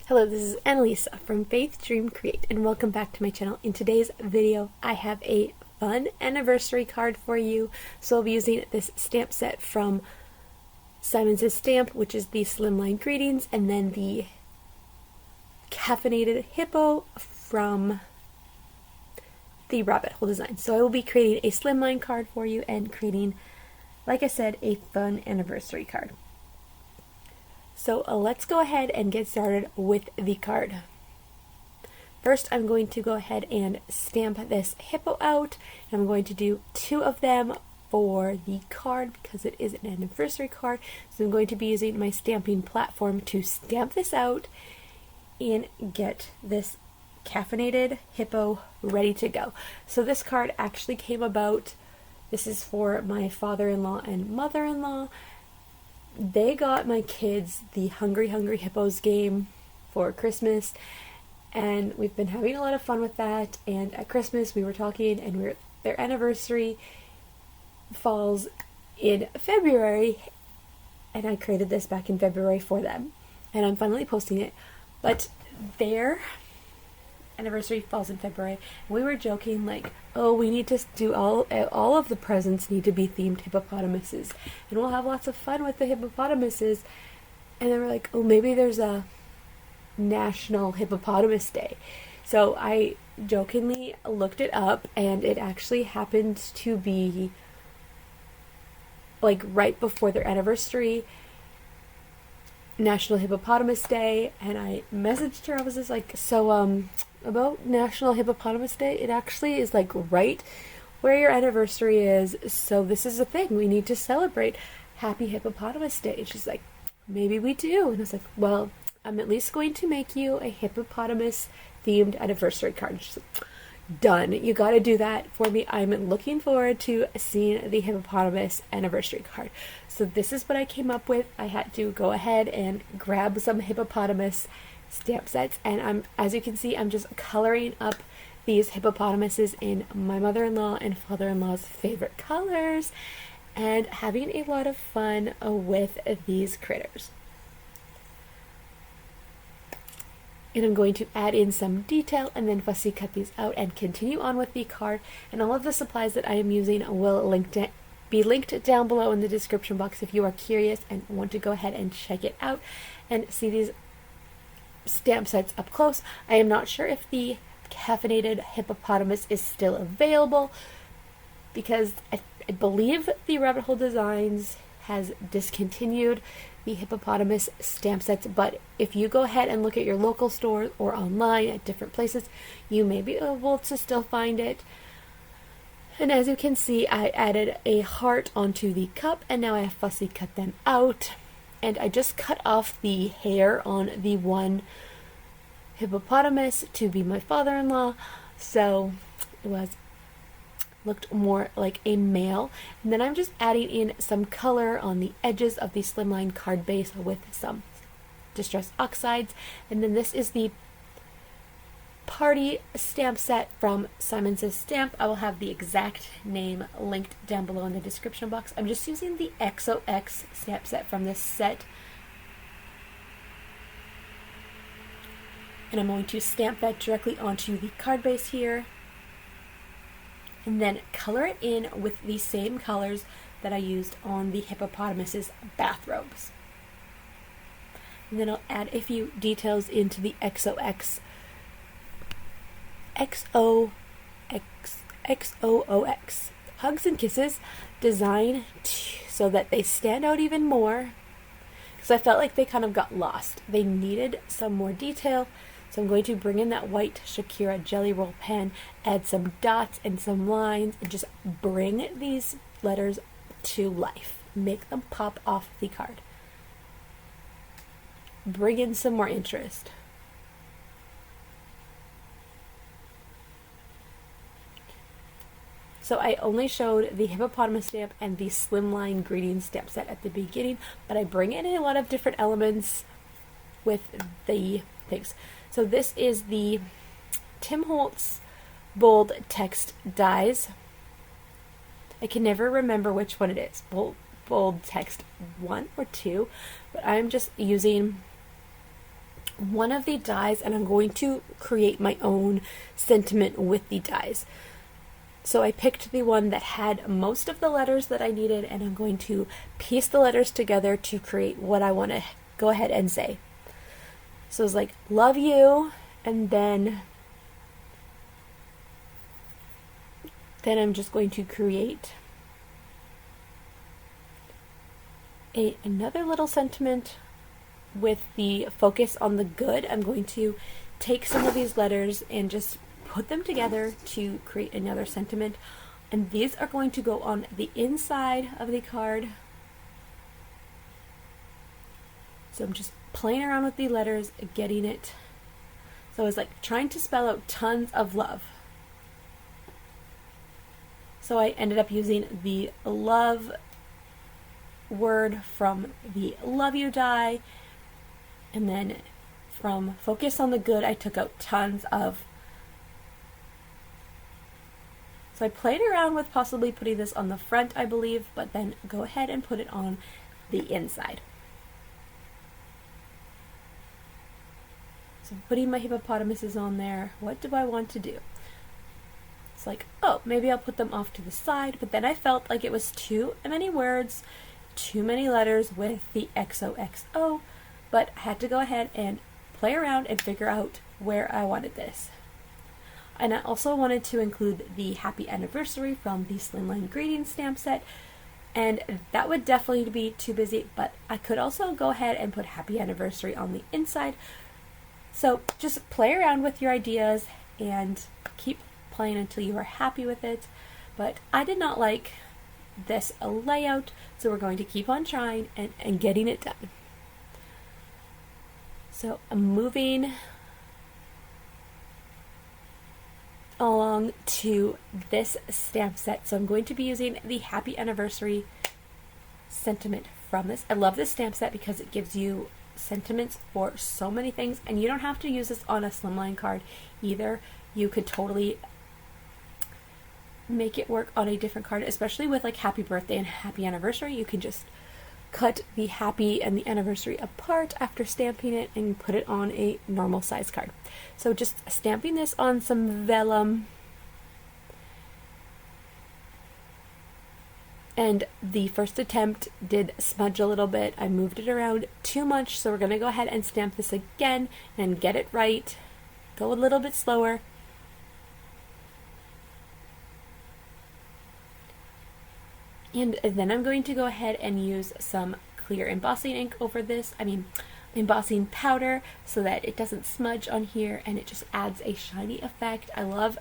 Hello, this is Annalisa from Faith Dream Create, and welcome back to my channel. In today's video, I have a fun anniversary card for you. So I'll be using this stamp set from Simon Says Stamp, which is the Slimline Greetings, and then the Caffeinated Hippo from the Rabbit Hole design. So I will be creating a slimline card for you and creating, like I said, a fun anniversary card. So let's go ahead and get started with the card. First, I'm going to go ahead and stamp this hippo out. I'm going to do 2 of them for the card because it is an anniversary card. So I'm going to be using my stamping platform to stamp this out and get this caffeinated hippo ready to go. So this card actually came about. This is for my father-in-law and mother-in-law. They got my kids the Hungry Hungry Hippos game for Christmas, and we've been having a lot of fun with that. And at Christmas we were talking, and their anniversary falls in February, and I created this back in February for them, and I'm finally posting it. But their anniversary falls in February. We were joking like, oh, we need to do all of the presents need to be themed hippopotamuses, and we'll have lots of fun with the hippopotamuses. And then we're like, oh, maybe there's a National Hippopotamus Day. So I jokingly looked it up, and it actually happened to be like right before their anniversary, National Hippopotamus Day. And I messaged her. I was just like, so about National Hippopotamus Day, it actually is like right where your anniversary is, so this is a thing we need to celebrate. Happy Hippopotamus Day. And she's like, maybe we do. And I was like, well, I'm at least going to make you a hippopotamus themed anniversary card. And she's like, done, you got to do that for me. I'm looking forward to seeing the hippopotamus anniversary card. So this is what I came up with. I had to go ahead and grab some hippopotamus stamp sets, and as you can see, I'm just coloring up these hippopotamuses in my mother-in-law and father-in-law's favorite colors, and having a lot of fun with these critters. And I'm going to add in some detail and then fussy cut these out and continue on with the card. And all of the supplies that I am using will be linked down below in the description box if you are curious and want to go ahead and check it out and see these stamp sets up close. I am not sure if the caffeinated hippopotamus is still available because I believe the Rabbit Hole Designs has discontinued the hippopotamus stamp sets, but if you go ahead and look at your local stores or online at different places, you may be able to still find it. And as you can see, I added a heart onto the cup, and now I have fussy cut them out. And I just cut off the hair on the one hippopotamus to be my father-in-law, so it looked more like a male. And then I'm just adding in some color on the edges of the slimline card base with some distress oxides. And then this is the party stamp set from Simon Says Stamp. I will have the exact name linked down below in the description box. I'm just using the XOX stamp set from this set, and I'm going to stamp that directly onto the card base here, and then color it in with the same colors that I used on the hippopotamus's bathrobes. And then I'll add a few details into the XOX Hugs and Kisses design so that they stand out even more, because I felt like they kind of got lost. They needed some more detail, so I'm going to bring in that white Shakira Jelly Roll pen, add some dots and some lines, and just bring these letters to life. Make them pop off the card. Bring in some more interest. So I only showed the hippopotamus stamp and the slimline greeting stamp set at the beginning, but I bring in a lot of different elements with the things. So this is the Tim Holtz bold text dies. I can never remember which one it is. Bold text 1 or 2, but I'm just using one of the dies, and I'm going to create my own sentiment with the dies. So I picked the one that had most of the letters that I needed, and I'm going to piece the letters together to create what I want to go ahead and say. So it's like, love you, and then I'm just going to create another little sentiment with the focus on the good. I'm going to take some of these letters and just put them together to create another sentiment, and these are going to go on the inside of the card. So I'm just playing around with the letters, getting it. So it's like trying to spell out tons of love. So I ended up using the love word from the love you die, and then from focus on the good, I took out tons of. So I played around with possibly putting this on the front, I believe, but then go ahead and put it on the inside. So putting my hippopotamuses on there, what do I want to do? It's like, oh, maybe I'll put them off to the side, but then I felt like it was too many words, too many letters with the XOXO, but I had to go ahead and play around and figure out where I wanted this. And I also wanted to include the happy anniversary from the Slimline greeting stamp set, and that would definitely be too busy, but I could also go ahead and put happy anniversary on the inside. So just play around with your ideas and keep playing until you are happy with it. But I did not like this layout, so we're going to keep on trying and getting it done. So I'm moving along to this stamp set. So I'm going to be using the happy anniversary sentiment from this. I love this stamp set because it gives you sentiments for so many things, and you don't have to use this on a slimline card either. You could totally make it work on a different card, especially with like happy birthday and happy anniversary. You can just cut the happy and the anniversary apart after stamping it and put it on a normal size card. So just stamping this on some vellum, and the first attempt did smudge a little bit. I moved it around too much, so we're going to go ahead and stamp this again and get it right. Go a little bit slower. And then I'm going to go ahead and use some clear embossing ink over this. Embossing powder, so that it doesn't smudge on here and it just adds a shiny effect. I love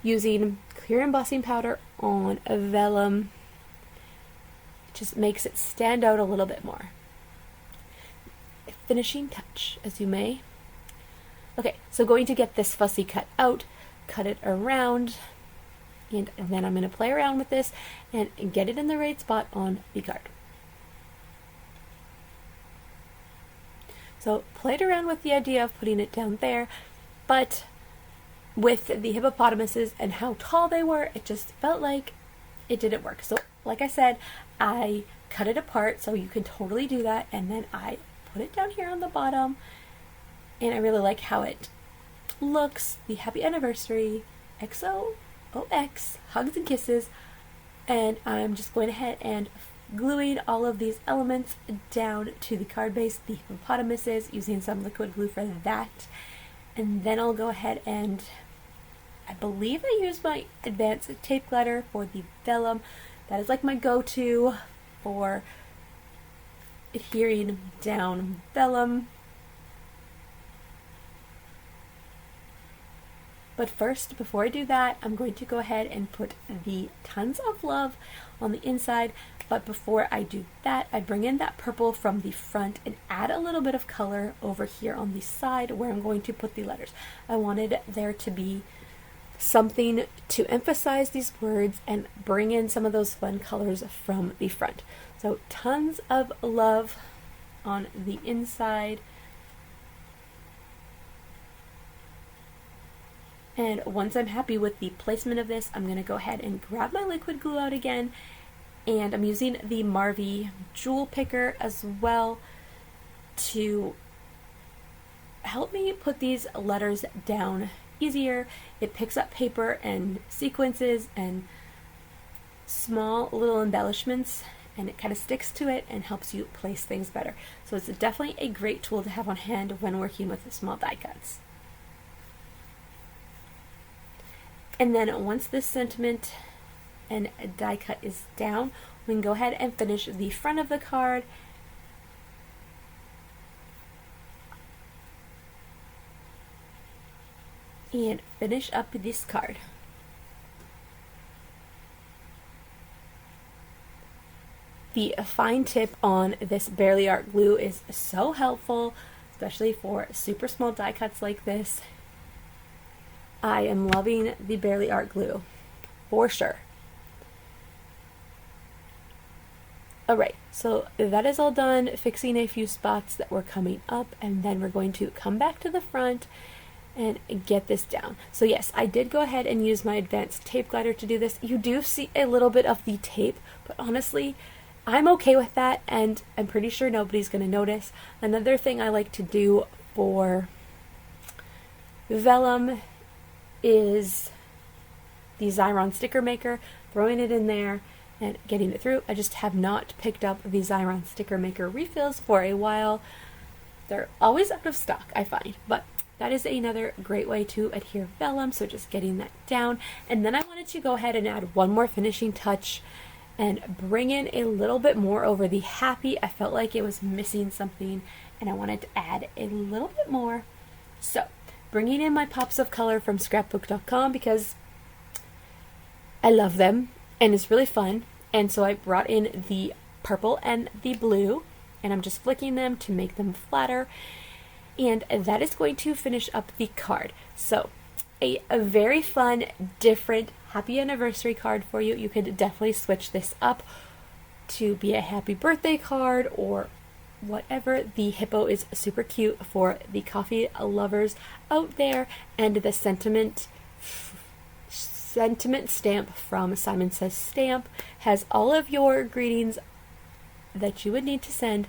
using clear embossing powder on a vellum. It just makes it stand out a little bit more. A finishing touch, as you may. Okay, so going to get this fussy cut out, cut it around, and then I'm going to play around with this and get it in the right spot on the card. So played around with the idea of putting it down there, but with the hippopotamuses and how tall they were, it just felt like it didn't work. So like I said, I cut it apart, so you can totally do that, and then I put it down here on the bottom, and I really like how it looks. The happy anniversary, XOXO, hugs and kisses, and I'm just going ahead and gluing all of these elements down to the card base, the hippopotamuses, using some liquid glue for that. And then I'll go ahead and I believe I used my advanced tape glider for the vellum. That is like my go-to for adhering down vellum. But first, before I do that, I'm going to go ahead and put the tons of love on the inside. But before I do that, I bring in that purple from the front and add a little bit of color over here on the side where I'm going to put the letters. I wanted there to be something to emphasize these words and bring in some of those fun colors from the front. So tons of love on the inside. And once I'm happy with the placement of this, I'm going to go ahead and grab my liquid glue out again. And I'm using the Marvy jewel picker as well to help me put these letters down easier. It picks up paper and sequences and small little embellishments, and it kind of sticks to it and helps you place things better. So it's definitely a great tool to have on hand when working with small die cuts. And then once this sentiment and die cut is down, we can go ahead and finish the front of the card. And finish up this card. The fine tip on this Barely Art glue is so helpful, especially for super small die cuts like this. I am loving the Barely Art glue, for sure. Alright, so that is all done, fixing a few spots that were coming up, and then we're going to come back to the front and get this down. So yes, I did go ahead and use my advanced tape glider to do this. You do see a little bit of the tape, but honestly, I'm okay with that, and I'm pretty sure nobody's going to notice. Another thing I like to do for vellum is the Xyron sticker maker, throwing it in there and getting it through. I just have not picked up the Xyron sticker maker refills for a while. They're always out of stock, I find, but that is another great way to adhere vellum, so just getting that down. And then I wanted to go ahead and add one more finishing touch and bring in a little bit more over the happy. I felt like it was missing something and I wanted to add a little bit more. So bringing in my pops of color from scrapbook.com because I love them and it's really fun. And so I brought in the purple and the blue, and I'm just flicking them to make them flatter. And that is going to finish up the card. So a very fun, different happy anniversary card for you. You could definitely switch this up to be a happy birthday card or whatever. The hippo is super cute for the coffee lovers out there, and the sentiment stamp from Simon Says Stamp has all of your greetings that you would need to send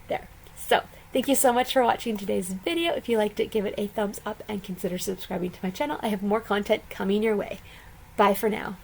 there. So thank you so much for watching today's video. If you liked it, give it a thumbs up and consider subscribing to my channel. I have more content coming your way. Bye for now.